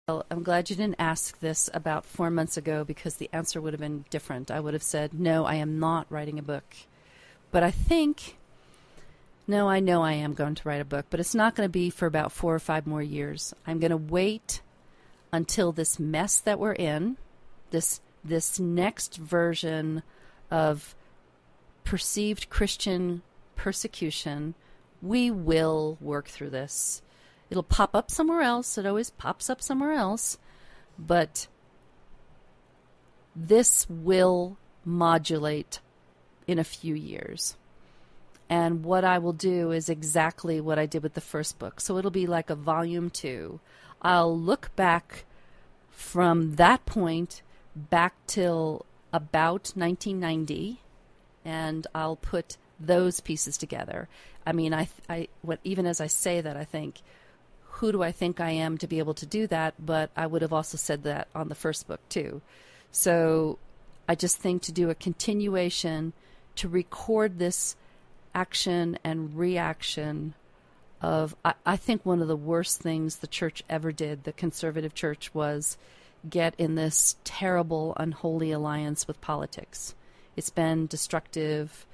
Well, I'm glad you didn't ask this about 4 months ago because the answer would have been different. I would have said, no, I am not writing a book. But I think, no, I know I am going to write a book, but it's not going to be for about 4 or 5 more years. I'm going to wait until this mess that we're in, this next version of perceived Christian persecution, we will work through this. It'll pop up somewhere else. It always pops up somewhere else. But this will modulate in a few years. And what I will do is exactly what I did with the first book. So it'll be like a volume 2. I'll look back from that point back till about 1990, and I'll put those pieces together. I mean, even as I say that, I think, who do I think I am to be able to do that? But I would have also said that on the first book too. So I just think to do a continuation, to record this action and reaction of, I think one of the worst things the church ever did, the conservative church, was get in this terrible, unholy alliance with politics. It's been destructive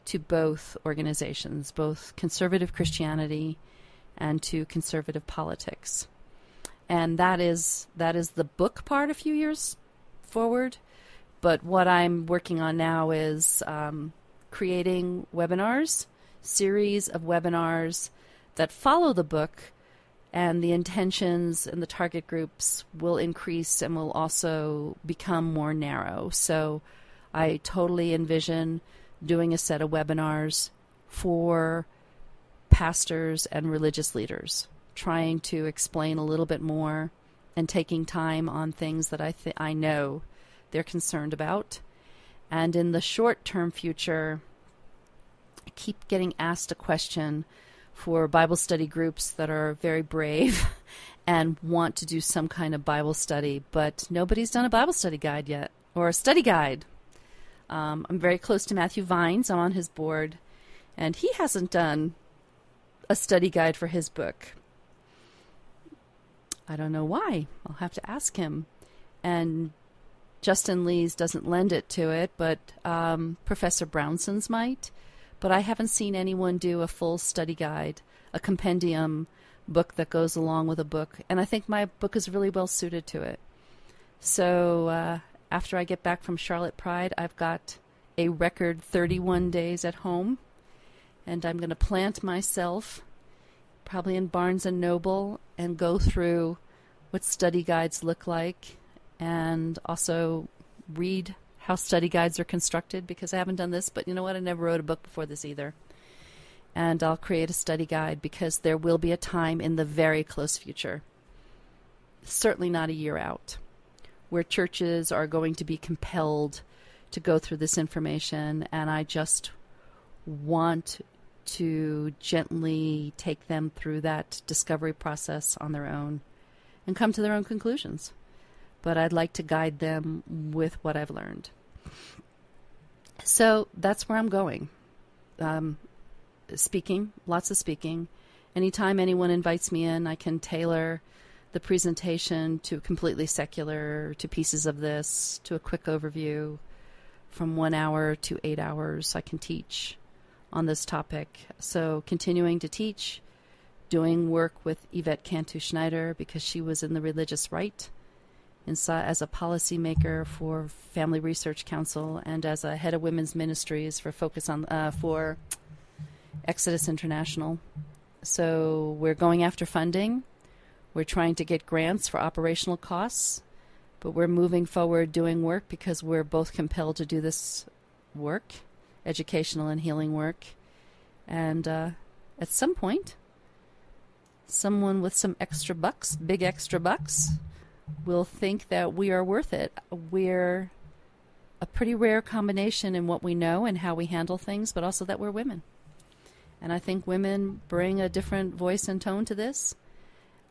to both organizations, both conservative Christianity and to conservative politics. And that is the book part a few years forward. But what I'm working on now is creating webinars, series of webinars that follow the book, and the intentions and the target groups will increase and will also become more narrow. So I totally envision doing a set of webinars for pastors and religious leaders, trying to explain a little bit more and taking time on things that I know they're concerned about. And in the short-term future, I keep getting asked a question for Bible study groups that are very brave and want to do some kind of Bible study, but nobody's done a Bible study guide yet, or a study guide. I'm very close to Matthew Vines. I'm on his board, and he hasn't done a study guide for his book. I don't know why. I'll have to ask him. And Justin Lee's doesn't lend it to it, but Professor Brownson's might. But I haven't seen anyone do a full study guide, a compendium book that goes along with a book. And I think my book is really well suited to it. So after I get back from Charlotte Pride, I've got a record 31 days at home. And I'm going to plant myself probably in Barnes & Noble and go through what study guides look like, and also read how study guides are constructed, because I haven't done this, but you know what? I never wrote a book before this either. And I'll create a study guide, because there will be a time in the very close future, certainly not a year out, where churches are going to be compelled to go through this information, and I just want to gently take them through that discovery process on their own and come to their own conclusions. But I'd like to guide them with what I've learned. So that's where I'm going. Speaking, lots of speaking. Anytime anyone invites me in, I can tailor the presentation to completely secular, to pieces of this, to a quick overview. From 1 hour to 8 hours, I can teach on this topic. So continuing to teach, doing work with Yvette Cantu Schneider, because she was in the religious right, as a policymaker for Family Research Council, and as a head of women's ministries for for Exodus International. So we're going after funding. We're trying to get grants for operational costs, but we're moving forward doing work because we're both compelled to do this work, educational and healing work. And at some point, someone with some extra bucks, big extra bucks, will think that we are worth it. We're a pretty rare combination in what we know and how we handle things, but also that we're women. And I think women bring a different voice and tone to this,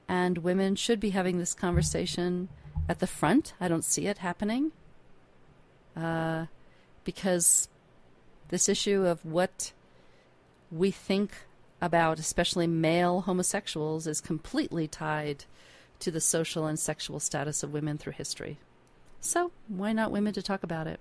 and women should be having this conversation at the front. I don't see it happening because this issue of what we think about, especially male homosexuals, is completely tied to the social and sexual status of women through history. So why not women to talk about it?